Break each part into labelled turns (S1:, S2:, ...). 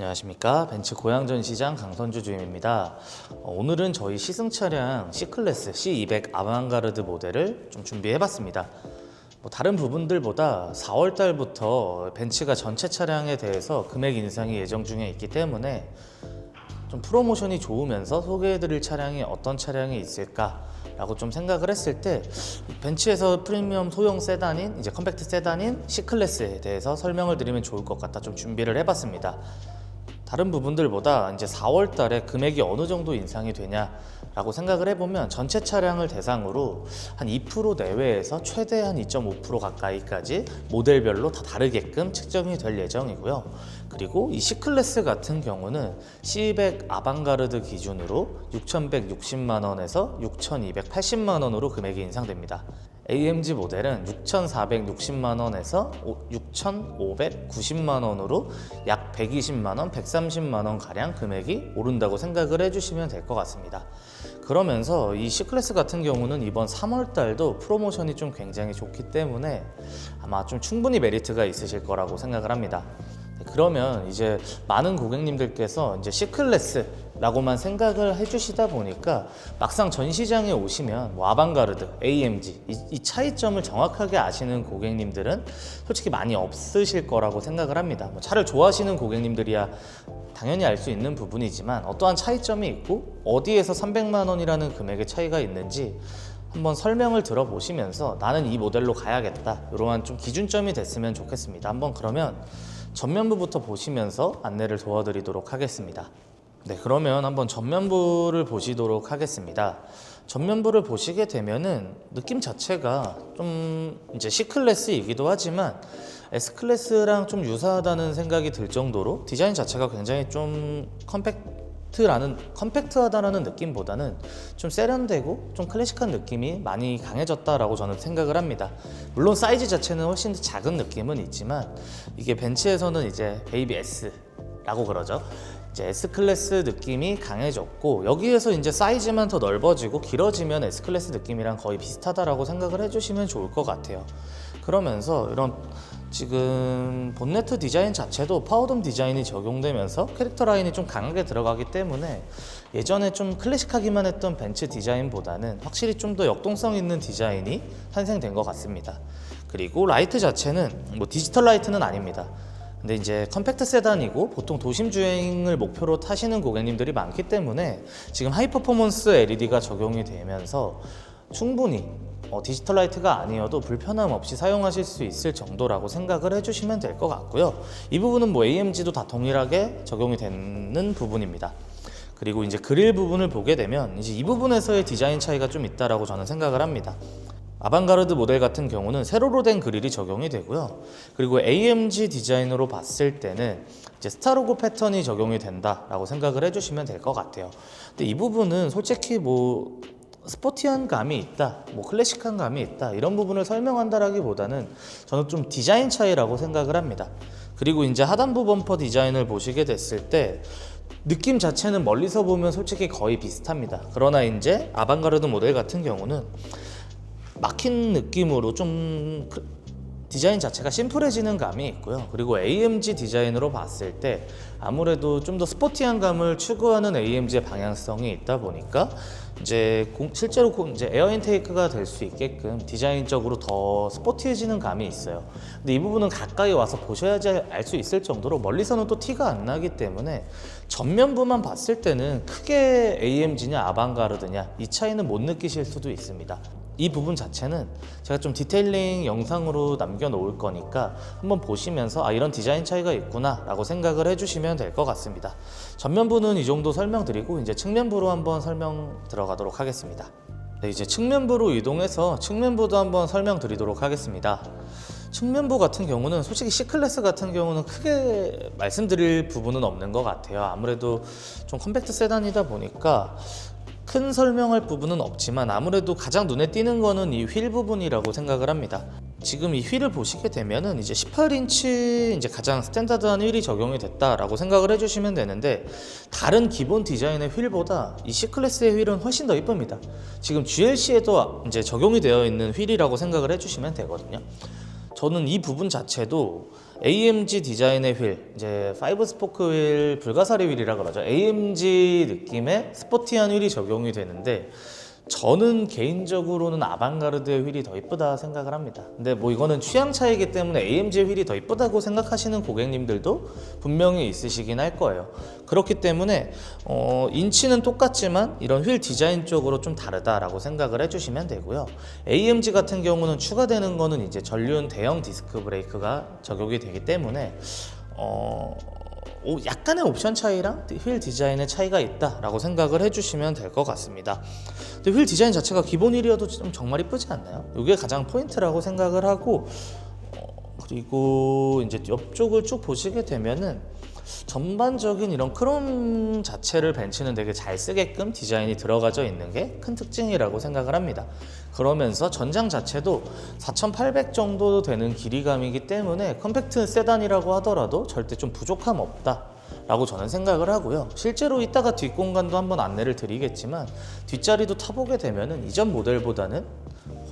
S1: 안녕하십니까, 벤츠 고양전시장 강선주 주임입니다. 오늘은 저희 시승 차량 C클래스 C200 아방가르드 모델을 좀 준비해봤습니다. 다른 부분들보다 4월 달부터 벤츠가 전체 차량에 대해서 금액 인상이 예정 중에 있기 때문에 좀 프로모션이 좋으면서 소개해드릴 차량이 어떤 차량이 있을까 라고 좀 생각을 했을 때, 벤츠에서 프리미엄 소형 세단인, 이제 컴팩트 세단인 C클래스에 대해서 설명을 드리면 좋을 것 같아 좀 준비를 해봤습니다. 다른 부분들보다 이제 4월 달에 금액이 어느 정도 인상이 되냐라고 생각을 해보면, 전체 차량을 대상으로 한 2% 내외에서 최대 한 2.5% 가까이까지 모델별로 다 다르게끔 측정이 될 예정이고요. 그리고 이 C클래스 같은 경우는 C200 아방가르드 기준으로 6,160만 원에서 6,280만 원으로 금액이 인상됩니다. AMG 모델은 6,460만 원에서 6,590만 원으로 약 120만 원, 130만 원 가량 금액이 오른다고 생각을 해주시면 될 것 같습니다. 그러면서 이 C클래스 같은 경우는 이번 3월 달도 프로모션이 좀 굉장히 좋기 때문에 아마 좀 충분히 메리트가 있으실 거라고 생각을 합니다. 그러면 이제 많은 고객님들께서 이제 C클래스라고만 생각을 해주시다 보니까 막상 전시장에 오시면 아방가르드, AMG 이 차이점을 정확하게 아시는 고객님들은 솔직히 많이 없으실 거라고 생각을 합니다. 차를 좋아하시는 고객님들이야 당연히 알 수 있는 부분이지만, 어떠한 차이점이 있고 어디에서 300만 원이라는 금액의 차이가 있는지 한번 설명을 들어보시면서 나는 이 모델로 가야겠다, 이러한 좀 기준점이 됐으면 좋겠습니다. 한번 그러면 전면부부터 보시면서 안내를 도와드리도록 하겠습니다. 네, 그러면 한번 전면부를 보시도록 하겠습니다. 전면부를 보시게 되면은 느낌 자체가 좀 이제 C클래스이기도 하지만 S클래스랑 좀 유사하다는 생각이 들 정도로 디자인 자체가 굉장히 좀 컴팩트하다라는 느낌보다는 좀 세련되고 좀 클래식한 느낌이 많이 강해졌다라고 저는 생각을 합니다. 물론 사이즈 자체는 훨씬 더 작은 느낌은 있지만, 이게 벤츠에서는 이제 베이비 S라고 그러죠. 이제 S클래스 느낌이 강해졌고, 여기에서 이제 사이즈만 더 넓어지고 길어지면 S클래스 느낌이랑 거의 비슷하다라고 생각을 해주시면 좋을 것 같아요. 그러면서 이런 지금 본네트 디자인 자체도 파워돔 디자인이 적용되면서 캐릭터 라인이 좀 강하게 들어가기 때문에 예전에 좀 클래식하기만 했던 벤츠 디자인보다는 확실히 좀 더 역동성 있는 디자인이 탄생된 것 같습니다. 그리고 라이트 자체는 디지털 라이트는 아닙니다. 근데 이제 컴팩트 세단이고 보통 도심 주행을 목표로 타시는 고객님들이 많기 때문에 지금 하이 퍼포먼스 LED가 적용이 되면서 충분히 디지털 라이트가 아니어도 불편함 없이 사용하실 수 있을 정도라고 생각을 해주시면 될 것 같고요. 이 부분은 AMG도 다 동일하게 적용이 되는 부분입니다. 그리고 이제 그릴 부분을 보게 되면 이제 이 부분에서의 디자인 차이가 좀 있다라고 저는 생각을 합니다. 아방가르드 모델 같은 경우는 세로로 된 그릴이 적용이 되고요. 그리고 AMG 디자인으로 봤을 때는 이제 스타로고 패턴이 적용이 된다라고 생각을 해주시면 될 것 같아요. 근데 이 부분은 솔직히 스포티한 감이 있다, 클래식한 감이 있다, 이런 부분을 설명한다라기보다는 저는 좀 디자인 차이라고 생각을 합니다. 그리고 이제 하단부 범퍼 디자인을 보시게 됐을 때 느낌 자체는 멀리서 보면 솔직히 거의 비슷합니다. 그러나 이제 아방가르드 모델 같은 경우는 막힌 느낌으로 좀 디자인 자체가 심플해지는 감이 있고요. 그리고 AMG 디자인으로 봤을 때 아무래도 좀 더 스포티한 감을 추구하는 AMG의 방향성이 있다 보니까 이제 실제로 이제 에어 인테이크가 될 수 있게끔 디자인적으로 더 스포티해지는 감이 있어요. 근데 이 부분은 가까이 와서 보셔야지 알 수 있을 정도로 멀리서는 또 티가 안 나기 때문에 전면부만 봤을 때는 크게 AMG냐 아방가르드냐 이 차이는 못 느끼실 수도 있습니다. 이 부분 자체는 제가 좀 디테일링 영상으로 남겨놓을 거니까 한번 보시면서 이런 디자인 차이가 있구나 라고 생각을 해주시면 될 것 같습니다. 전면부는 이 정도 설명드리고 이제 측면부로 한번 설명 들어가도록 하겠습니다. 네, 이제 측면부로 이동해서 측면부도 한번 설명드리도록 하겠습니다. 측면부 같은 경우는 솔직히 C클래스 같은 경우는 크게 말씀드릴 부분은 없는 것 같아요. 아무래도 좀 컴팩트 세단이다 보니까 큰 설명할 부분은 없지만 아무래도 가장 눈에 띄는 거는 이 휠 부분이라고 생각을 합니다. 지금 이 휠을 보시게 되면은 이제 18인치 이제 가장 스탠다드한 휠이 적용이 됐다라고 생각을 해주시면 되는데, 다른 기본 디자인의 휠보다 이 C클래스의 휠은 훨씬 더 이쁩니다. 지금 GLC에도 이제 적용이 되어 있는 휠이라고 생각을 해주시면 되거든요. 저는 이 부분 자체도 AMG 디자인의 휠, 이제 5스포크 휠, 불가사리 휠이라 그러죠. AMG 느낌의 스포티한 휠이 적용이 되는데 저는 개인적으로는 아방가르드의 휠이 더 이쁘다 생각을 합니다. 근데 뭐 이거는 취향 차이기 때문에 AMG 휠이 더 이쁘다고 생각하시는 고객님들도 분명히 있으시긴 할 거예요. 그렇기 때문에 인치는 똑같지만 이런 휠 디자인 쪽으로 좀 다르다라고 생각을 해주시면 되고요. AMG 같은 경우는 추가되는 거는 이제 전륜 대형 디스크 브레이크가 적용이 되기 때문에 약간의 옵션 차이랑 휠 디자인의 차이가 있다라고 생각을 해주시면 될 것 같습니다. 근데 휠 디자인 자체가 기본 휠이어도 좀 정말 이쁘지 않나요? 이게 가장 포인트라고 생각을 하고 그리고 이제 옆쪽을 쭉 보시게 되면은 전반적인 이런 크롬 자체를 벤츠는 되게 잘 쓰게끔 디자인이 들어가져 있는 게 큰 특징이라고 생각을 합니다. 그러면서 전장 자체도 4,800 정도 되는 길이감이기 때문에 컴팩트 세단이라고 하더라도 절대 좀 부족함 없다 라고 저는 생각을 하고요. 실제로 이따가 뒷공간도 한번 안내를 드리겠지만 뒷자리도 타보게 되면은 이전 모델보다는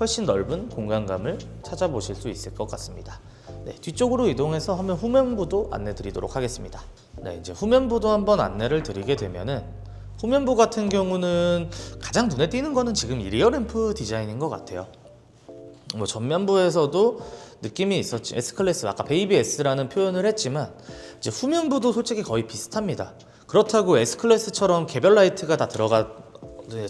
S1: 훨씬 넓은 공간감을 찾아보실 수 있을 것 같습니다. 네, 뒤쪽으로 이동해서 화면 후면부도 안내 드리도록 하겠습니다. 네, 이제 후면부도 한번 안내를 드리게 되면은 후면부 같은 경우는 가장 눈에 띄는 거는 지금 이 리어 램프 디자인인 것 같아요. 뭐 전면부에서도 느낌이 있었지. S클래스, 아까 베이비 S라는 표현을 했지만 이제 후면부도 솔직히 거의 비슷합니다. 그렇다고 S클래스처럼 개별 라이트가 다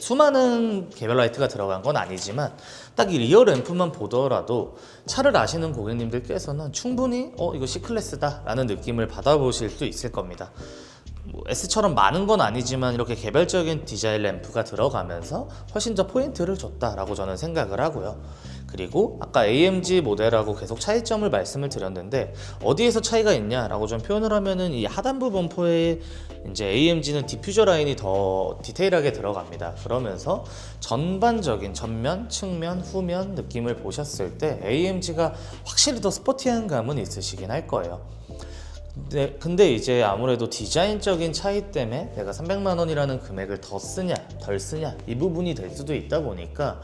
S1: 수많은 개별 라이트가 들어간 건 아니지만 딱 이 리어 램프만 보더라도 차를 아시는 고객님들께서는 충분히 이거 C클래스다 라는 느낌을 받아보실 수 있을 겁니다. 뭐 S처럼 많은 건 아니지만 이렇게 개별적인 디자인 램프가 들어가면서 훨씬 더 포인트를 줬다라고 저는 생각을 하고요. 그리고 아까 AMG 모델하고 계속 차이점을 말씀을 드렸는데 어디에서 차이가 있냐라고 좀 표현을 하면은 이 하단부 범퍼에 이제 AMG는 디퓨저 라인이 더 디테일하게 들어갑니다. 그러면서 전반적인 전면, 측면, 후면 느낌을 보셨을 때 AMG가 확실히 더 스포티한 감은 있으시긴 할 거예요. 근데 이제 아무래도 디자인적인 차이 때문에 내가 300만 원이라는 금액을 더 쓰냐 덜 쓰냐 이 부분이 될 수도 있다 보니까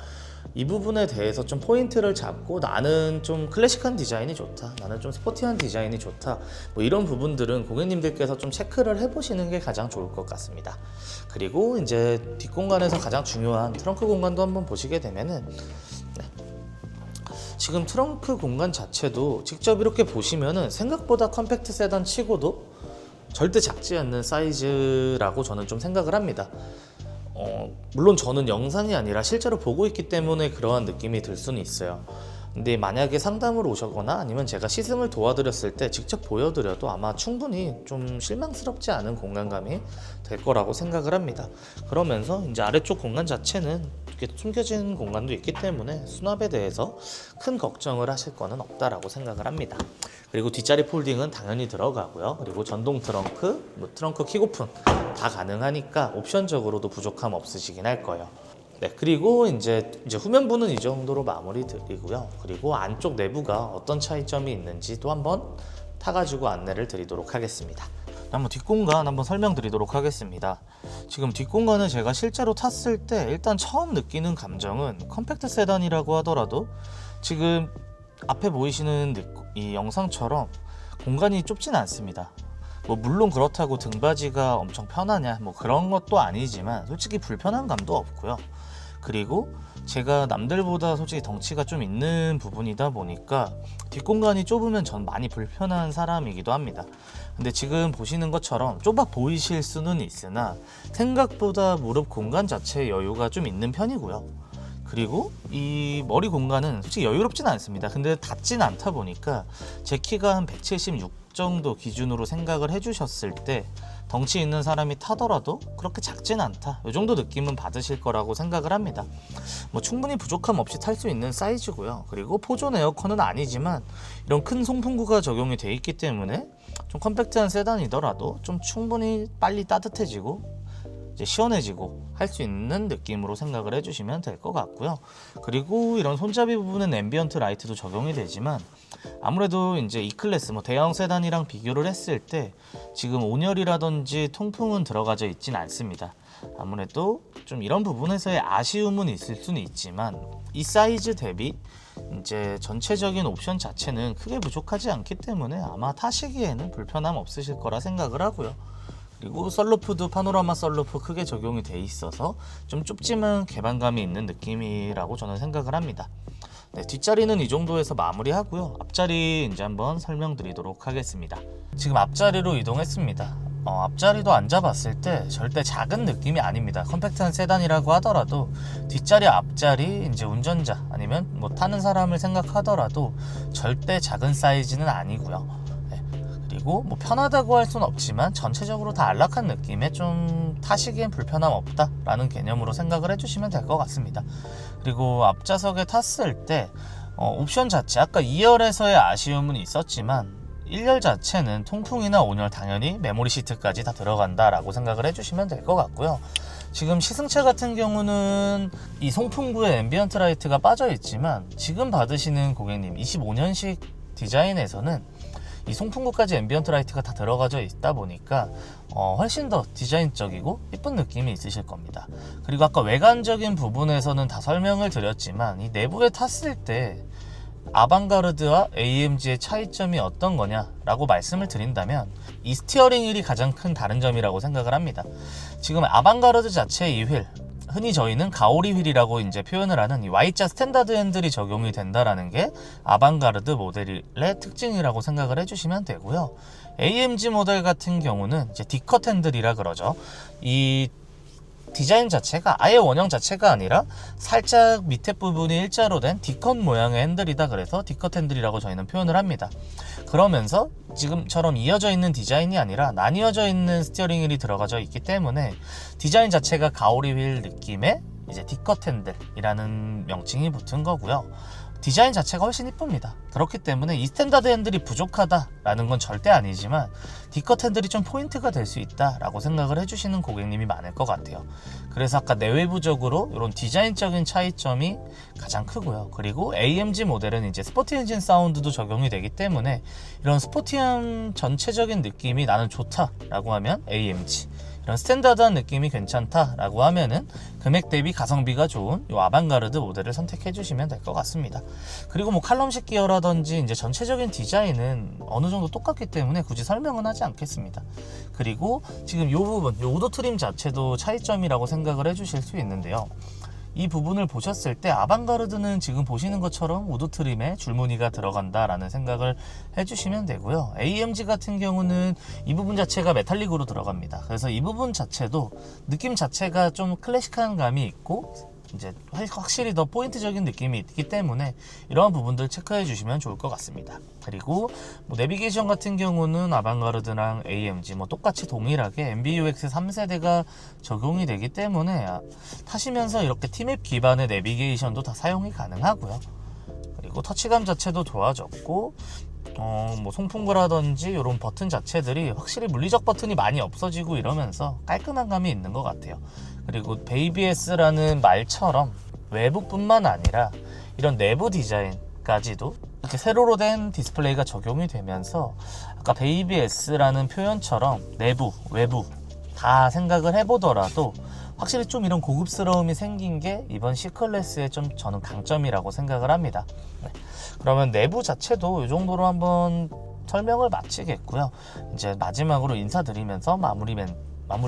S1: 이 부분에 대해서 좀 포인트를 잡고 나는 좀 클래식한 디자인이 좋다, 나는 좀 스포티한 디자인이 좋다, 뭐 이런 부분들은 고객님들께서 좀 체크를 해보시는 게 가장 좋을 것 같습니다. 그리고 이제 뒷공간에서 가장 중요한 트렁크 공간도 한번 보시게 되면은 지금 트렁크 공간 자체도 직접 이렇게 보시면은 생각보다 컴팩트 세단 치고도 절대 작지 않는 사이즈라고 저는 좀 생각을 합니다. 물론 저는 영상이 아니라 실제로 보고 있기 때문에 그러한 느낌이 들 수는 있어요. 근데 만약에 상담을 오셨거나 아니면 제가 시승을 도와드렸을 때 직접 보여드려도 아마 충분히 좀 실망스럽지 않은 공간감이 될 거라고 생각을 합니다. 그러면서 이제 아래쪽 공간 자체는 이렇게 숨겨진 공간도 있기 때문에 수납에 대해서 큰 걱정을 하실 거는 없다라고 생각을 합니다. 그리고 뒷자리 폴딩은 당연히 들어가고요. 그리고 전동 트렁크, 트렁크 킥오픈 다 가능하니까 옵션적으로도 부족함 없으시긴 할 거예요. 네, 그리고 이제 후면부는 이 정도로 마무리 드리고요. 그리고 안쪽 내부가 어떤 차이점이 있는지도 한번 타가지고 안내를 드리도록 하겠습니다. 한번 뒷공간 한번 설명드리도록 하겠습니다. 지금 뒷공간은 제가 실제로 탔을 때 일단 처음 느끼는 감정은 컴팩트 세단이라고 하더라도 지금 앞에 보이시는 이 영상처럼 공간이 좁진 않습니다. 뭐 물론 그렇다고 등받이가 엄청 편하냐 뭐 그런 것도 아니지만 솔직히 불편한 감도 없고요. 그리고 제가 남들보다 솔직히 덩치가 좀 있는 부분이다 보니까 뒷공간이 좁으면 전 많이 불편한 사람이기도 합니다. 근데 지금 보시는 것처럼 좁아 보이실 수는 있으나 생각보다 무릎 공간 자체의 여유가 좀 있는 편이고요. 그리고 이 머리 공간은 솔직히 여유롭진 않습니다. 근데 닿진 않다 보니까 제 키가 한 176 정도 기준으로 생각을 해주셨을 때 덩치 있는 사람이 타더라도 그렇게 작진 않다, 이 정도 느낌은 받으실 거라고 생각을 합니다. 뭐 충분히 부족함 없이 탈 수 있는 사이즈고요. 그리고 포존 에어컨은 아니지만 이런 큰 송풍구가 적용이 돼 있기 때문에 좀 컴팩트한 세단이더라도 좀 충분히 빨리 따뜻해지고 이제 시원해지고 할 수 있는 느낌으로 생각을 해주시면 될 것 같고요. 그리고 이런 손잡이 부분은 앰비언트 라이트도 적용이 되지만 아무래도 이제 E클래스 대형 세단이랑 비교를 했을 때 지금 온열이라든지 통풍은 들어가져 있진 않습니다. 아무래도 좀 이런 부분에서의 아쉬움은 있을 수는 있지만 이 사이즈 대비 이제 전체적인 옵션 자체는 크게 부족하지 않기 때문에 아마 타시기에는 불편함 없으실 거라 생각을 하고요. 그리고 썬루프도 파노라마 썬루프 크게 적용이 돼 있어서 좀 좁지만 개방감이 있는 느낌이라고 저는 생각을 합니다. 네, 뒷자리는 이 정도에서 마무리하고요. 앞자리 이제 한번 설명드리도록 하겠습니다. 지금 앞자리로 이동했습니다. 앞자리도 앉아봤을 때 절대 작은 느낌이 아닙니다. 컴팩트한 세단이라고 하더라도 뒷자리 앞자리 이제 운전자 아니면 뭐 타는 사람을 생각하더라도 절대 작은 사이즈는 아니고요. 네, 그리고 뭐 편하다고 할 수는 없지만 전체적으로 다 안락한 느낌에 좀 타시기엔 불편함 없다라는 개념으로 생각을 해주시면 될 것 같습니다. 그리고 앞좌석에 탔을 때 옵션 자체 아까 2열에서의 아쉬움은 있었지만 1열 자체는 통풍이나 온열 당연히 메모리 시트까지 다 들어간다라고 생각을 해주시면 될 것 같고요. 지금 시승차 같은 경우는 이 송풍구에 앰비언트 라이트가 빠져 있지만 지금 받으시는 고객님 25년식 디자인에서는 이 송풍구까지 앰비언트 라이트가 다 들어가져 있다 보니까 훨씬 더 디자인적이고 예쁜 느낌이 있으실 겁니다. 그리고 아까 외관적인 부분에서는 다 설명을 드렸지만 이 내부에 탔을 때 아방가르드와 AMG의 차이점이 어떤 거냐라고 말씀을 드린다면 이 스티어링 휠이 가장 큰 다른 점이라고 생각을 합니다. 지금 아방가르드 자체의 이 휠, 흔히 저희는 가오리 휠이라고 이제 표현을 하는 이 Y자 스탠다드 핸들이 적용이 된다라는 게 아방가르드 모델의 특징이라고 생각을 해주시면 되고요. AMG 모델 같은 경우는 이제 D컷 핸들이라 그러죠. 이 디자인 자체가 아예 원형 자체가 아니라 살짝 밑에 부분이 일자로 된 D컷 모양의 핸들이다 그래서 D컷 핸들이라고 저희는 표현을 합니다. 그러면서 지금처럼 이어져 있는 디자인이 아니라 나뉘어져 있는 스티어링 휠이 들어가져 있기 때문에 디자인 자체가 가오리 휠 느낌의 이제 D컷 핸들이라는 명칭이 붙은 거고요. 디자인 자체가 훨씬 이쁩니다. 그렇기 때문에 이 스탠다드 핸들이 부족하다라는 건 절대 아니지만 D컷 핸들이 좀 포인트가 될 수 있다라고 생각을 해주시는 고객님이 많을 것 같아요. 그래서 아까 내외부적으로 이런 디자인적인 차이점이 가장 크고요. 그리고 AMG 모델은 이제 스포티 엔진 사운드도 적용이 되기 때문에 이런 스포티한 전체적인 느낌이 나는 좋다라고 하면 AMG, 이런 스탠다드한 느낌이 괜찮다라고 하면은 금액 대비 가성비가 좋은 이 아방가르드 모델을 선택해 주시면 될 것 같습니다. 그리고 뭐 칼럼식 기어라든지 이제 전체적인 디자인은 어느 정도 똑같기 때문에 굳이 설명은 하지 않겠습니다. 그리고 지금 이 부분, 이 우드 트림 자체도 차이점이라고 생각을 해 주실 수 있는데요. 이 부분을 보셨을 때 아방가르드는 지금 보시는 것처럼 우드 트림에 줄무늬가 들어간다라는 생각을 해주시면 되고요. AMG 같은 경우는 이 부분 자체가 메탈릭으로 들어갑니다. 그래서 이 부분 자체도 느낌 자체가 좀 클래식한 감이 있고 이제 확실히 더 포인트적인 느낌이 있기 때문에 이러한 부분들 체크해 주시면 좋을 것 같습니다. 그리고 뭐 내비게이션 같은 경우는 아방가르드랑 AMG 뭐 똑같이 동일하게 MBUX 3세대가 적용이 되기 때문에 타시면서 이렇게 T맵 기반의 내비게이션도 다 사용이 가능하고요. 그리고 터치감 자체도 좋아졌고 뭐 송풍구라든지 이런 버튼 자체들이 확실히 물리적 버튼이 많이 없어지고 이러면서 깔끔한 감이 있는 것 같아요. 그리고 베이비S라는 말처럼 외부뿐만 아니라 이런 내부 디자인까지도 이렇게 세로로 된 디스플레이가 적용이 되면서 아까 베이비S라는 표현처럼 내부, 외부 다 생각을 해보더라도 확실히 좀 이런 고급스러움이 생긴 게 이번 C클래스의 좀 저는 강점이라고 생각을 합니다. 네. 그러면 내부 자체도 이 정도로 한번 설명을 마치겠고요. 이제 마지막으로 인사드리면서 마무리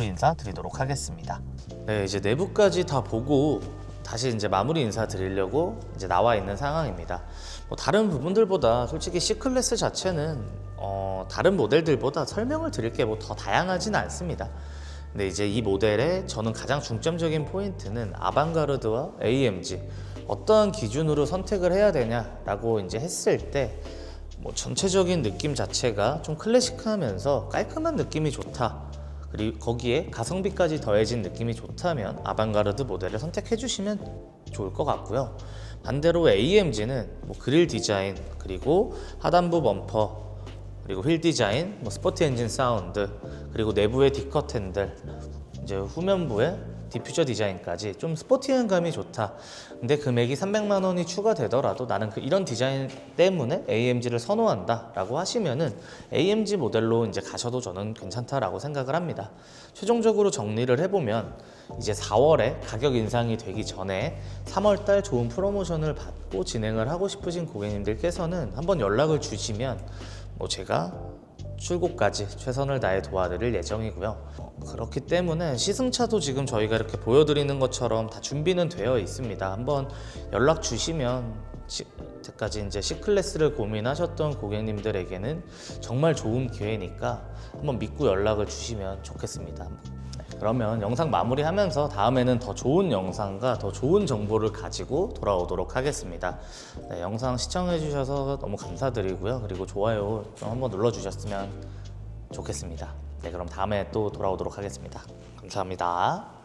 S1: 인사 드리도록 하겠습니다. 네, 이제 내부까지 다 보고 다시 이제 마무리 인사 드리려고 이제 나와 있는 상황입니다. 뭐 다른 부분들보다 솔직히 C클래스 자체는 다른 모델들보다 설명을 드릴 게 뭐 더 다양하지는 않습니다. 근데 이제 이 모델의 저는 가장 중점적인 포인트는 아방가르드와 AMG 어떠한 기준으로 선택을 해야 되냐라고 이제 했을 때 뭐 전체적인 느낌 자체가 좀 클래식하면서 깔끔한 느낌이 좋다. 그리고 거기에 가성비까지 더해진 느낌이 좋다면 아방가르드 모델을 선택해 주시면 좋을 것 같고요. 반대로 AMG는 뭐 그릴 디자인, 그리고 하단부 범퍼, 그리고 휠 디자인, 뭐 스포티 엔진 사운드, 그리고 내부의 D컷 핸들, 이제 후면부에 디퓨저 디자인까지 좀 스포티한 감이 좋다. 근데 금액이 300만 원이 추가되더라도 나는 이런 디자인 때문에 AMG를 선호한다 라고 하시면은 AMG 모델로 이제 가셔도 저는 괜찮다라고 생각을 합니다. 최종적으로 정리를 해보면 이제 4월에 가격 인상이 되기 전에 3월달 좋은 프로모션을 받고 진행을 하고 싶으신 고객님들께서는 한번 연락을 주시면 제가 출고까지 최선을 다해 도와드릴 예정이고요. 그렇기 때문에 시승차도 지금 저희가 이렇게 보여드리는 것처럼 다 준비는 되어 있습니다. 한번 연락 주시면 이때까지 이제 C클래스를 고민하셨던 고객님들에게는 정말 좋은 기회니까 한번 믿고 연락을 주시면 좋겠습니다. 그러면 영상 마무리하면서 다음에는 더 좋은 영상과 더 좋은 정보를 가지고 돌아오도록 하겠습니다. 네, 영상 시청해 주셔서 너무 감사드리고요. 그리고 좋아요 좀 한번 눌러주셨으면 좋겠습니다. 네, 그럼 다음에 또 돌아오도록 하겠습니다. 감사합니다.